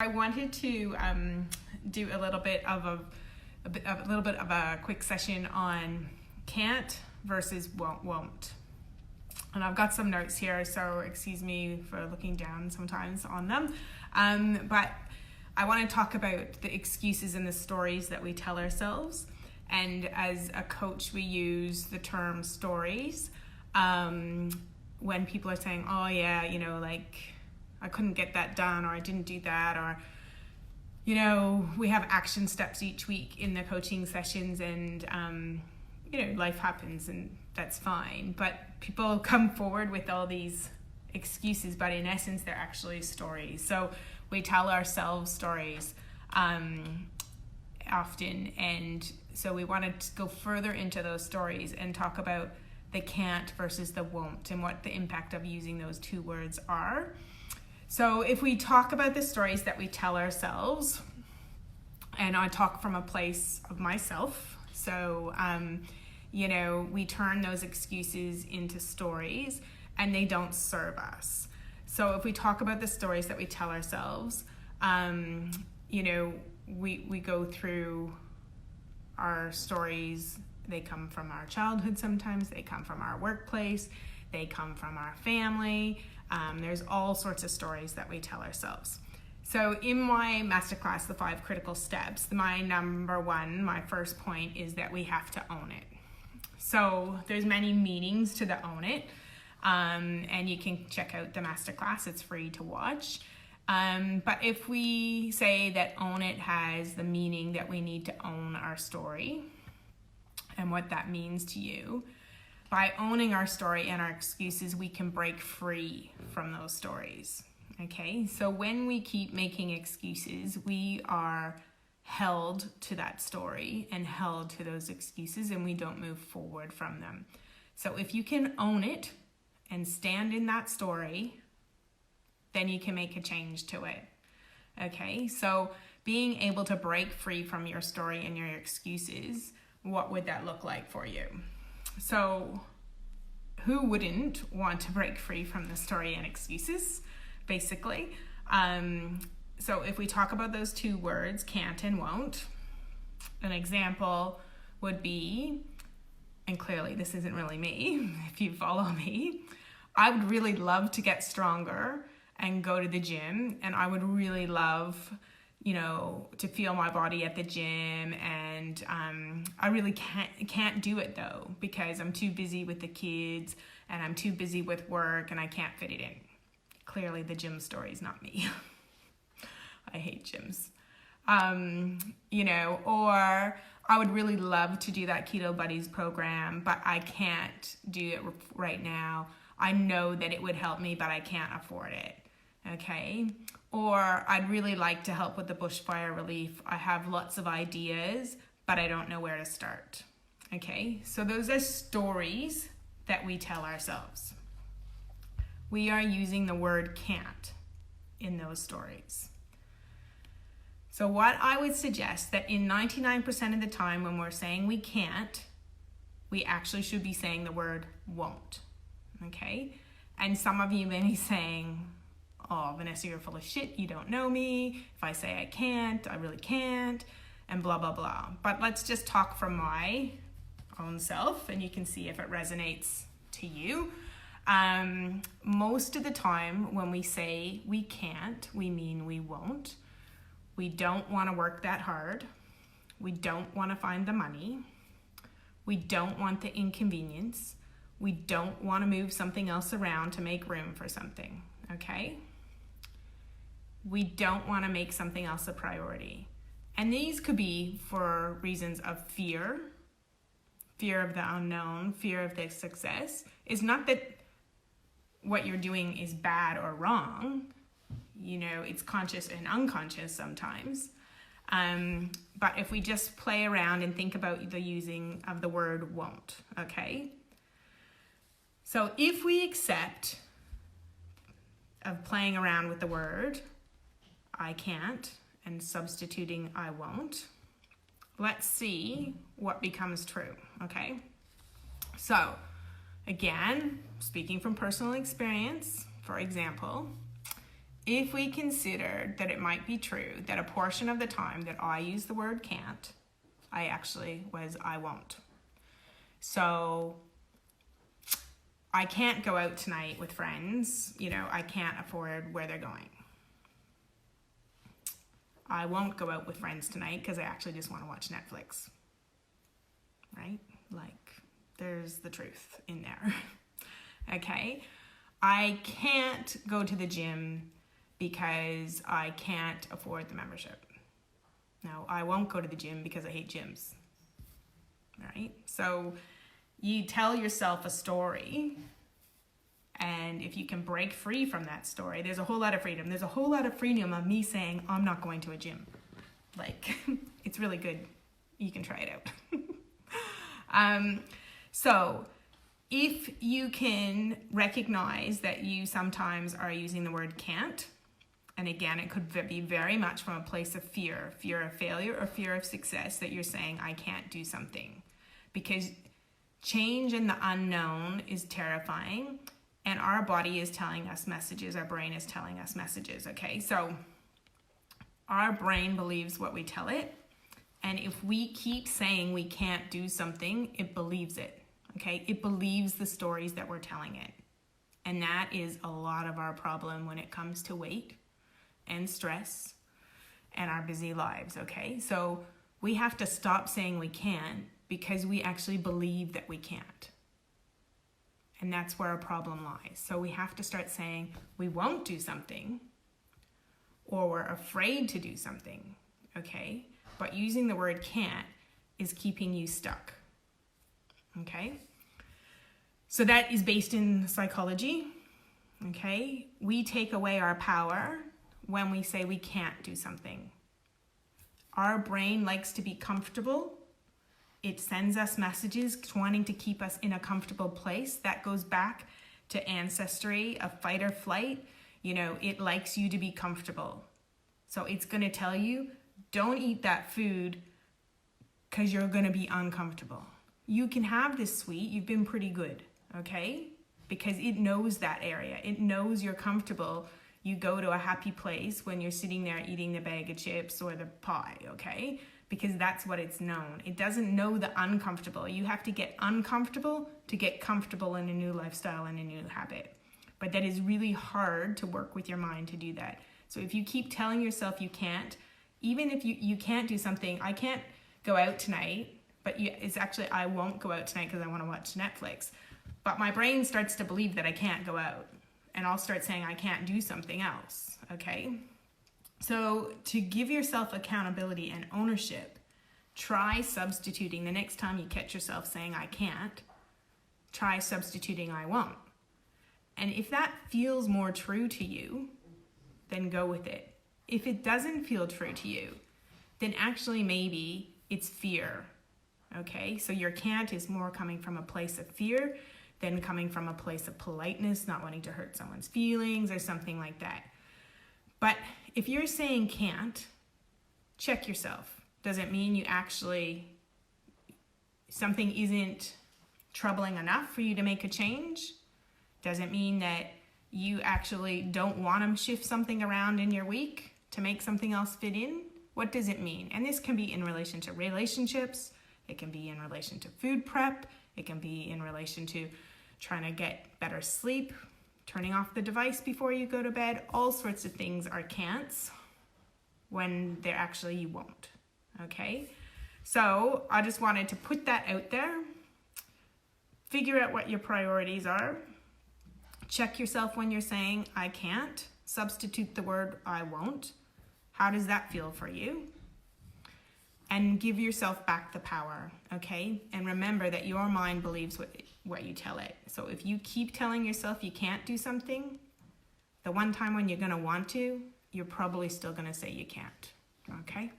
I wanted to do a little bit of a quick session on can't versus won't. And I've got some notes here, so excuse me for looking down sometimes on them. But I want to talk about the excuses and the stories that we tell ourselves. And as a coach, we use the term stories when people are saying, oh yeah, like I couldn't get that done, or I didn't do that, or, we have action steps each week in the coaching sessions, and, life happens and that's fine. But people come forward with all these excuses, but in essence, they're actually stories. So we tell ourselves stories often. And so we wanted to go further into those stories and talk about the can't versus the won't and what the impact of using those two words are. So if we talk about the stories that we tell ourselves, and I talk from a place of myself, so, we turn those excuses into stories and they don't serve us. So if we talk about the stories that we tell ourselves, we go through our stories. They come from our childhood sometimes, they come from our workplace, they come from our family. There's all sorts of stories that we tell ourselves. So in my masterclass, The 5 Critical Steps, my first point is that we have to own it. So there's many meanings to the own it. And you can check out the masterclass, it's free to watch. But if we say that own it has the meaning that we need to own our story and what that means to you, by owning our story and our excuses, we can break free from those stories. Okay, so when we keep making excuses, we are held to that story and held to those excuses, and we don't move forward from them. So if you can own it and stand in that story, then you can make a change to it. Okay, so being able to break free from your story and your excuses, what would that look like for you? So who wouldn't want to break free from the story and excuses, basically? So if we talk about those two words, can't and won't, an example would be, and clearly this isn't really me, if you follow me, I would really love to get stronger and go to the gym, and I would really love to feel my body at the gym, and I really can't do it though, because I'm too busy with the kids and I'm too busy with work and I can't fit it in. Clearly the gym story is not me. I hate gyms. Or I would really love to do that Keto Buddies program, but I can't do it right now. I know that it would help me, but I can't afford it. Okay. Or I'd really like to help with the bushfire relief. I have lots of ideas, but I don't know where to start. Okay. So those are stories that we tell ourselves. We are using the word can't in those stories. So what I would suggest that in 99% of the time when we're saying we can't, we actually should be saying the word won't. Okay. And some of you may be saying, oh, Vanessa, you're full of shit. You don't know me. If I say I can't, I really can't, and blah, blah, blah. But let's just talk from my own self, and you can see if it resonates to you. Most of the time when we say we can't, we mean we won't. We don't want to work that hard. We don't want to find the money. We don't want the inconvenience. We don't want to move something else around to make room for something, okay? We don't want to make something else a priority. And these could be for reasons of fear of the unknown, fear of the success. It's not that what you're doing is bad or wrong. It's conscious and unconscious sometimes. But if we just play around and think about the using of the word won't, okay? So if we accept of playing around with the word I can't and substituting I won't, let's see what becomes true, okay? So again, speaking from personal experience, for example, if we consider that it might be true that a portion of the time that I use the word can't, I actually was I won't. So I can't go out tonight with friends. You know, I can't afford where they're going. I won't go out with friends tonight because I actually just want to watch Netflix. Right? Like, there's the truth in there. Okay? I can't go to the gym because I can't afford the membership. No, I won't go to the gym because I hate gyms. Right? So you tell yourself a story, and if you can break free from that story, there's a whole lot of freedom. There's a whole lot of freedom of me saying, I'm not going to a gym. Like, it's really good. You can try it out. So if you can recognize that you sometimes are using the word can't, and again, it could be very much from a place of fear of failure or fear of success, that you're saying, I can't do something. Because change in the unknown is terrifying, and our body is telling us messages, our brain is telling us messages, okay? So our brain believes what we tell it, and if we keep saying we can't do something, it believes it, okay? It believes the stories that we're telling it. And that is a lot of our problem when it comes to weight and stress and our busy lives, okay? So we have to stop saying we can because we actually believe that we can't. And that's where our problem lies. So we have to start saying we won't do something, or we're afraid to do something, okay? But using the word can't is keeping you stuck, okay? So that is based in psychology, okay? We take away our power when we say we can't do something. Our brain likes to be comfortable. It sends us messages wanting to keep us in a comfortable place. That goes back to ancestry of fight or flight. You know, it likes you to be comfortable. So it's going to tell you, don't eat that food because you're going to be uncomfortable. You can have this sweet. You've been pretty good, okay? Because it knows that area. It knows you're comfortable. You go to a happy place when you're sitting there eating the bag of chips or the pie, okay? Because that's what it's known. It doesn't know the uncomfortable. You have to get uncomfortable to get comfortable in a new lifestyle and a new habit. But that is really hard to work with your mind to do that. So if you keep telling yourself you can't, even if you can't do something, I can't go out tonight, but it's actually, I won't go out tonight because I want to watch Netflix. But my brain starts to believe that I can't go out. And I'll start saying I can't do something else, okay? So to give yourself accountability and ownership, try substituting. The next time you catch yourself saying I can't, try substituting I won't. And if that feels more true to you, then go with it. If it doesn't feel true to you, then actually maybe it's fear, okay? So your can't is more coming from a place of fear than coming from a place of politeness, not wanting to hurt someone's feelings or something like that. But if you're saying can't, check yourself. Does it mean you actually, something isn't troubling enough for you to make a change? Does it mean that you actually don't want to shift something around in your week to make something else fit in? What does it mean? And this can be in relation to relationships. It can be in relation to food prep. It can be in relation to trying to get better sleep, turning off the device before you go to bed. All sorts of things are can'ts when they're actually you won't, okay? So I just wanted to put that out there. Figure out what your priorities are. Check yourself when you're saying I can't. Substitute the word I won't. How does that feel for you? And give yourself back the power, okay? And remember that your mind believes what you tell it. So if you keep telling yourself you can't do something, the one time when you're gonna want to, you're probably still gonna say you can't, okay?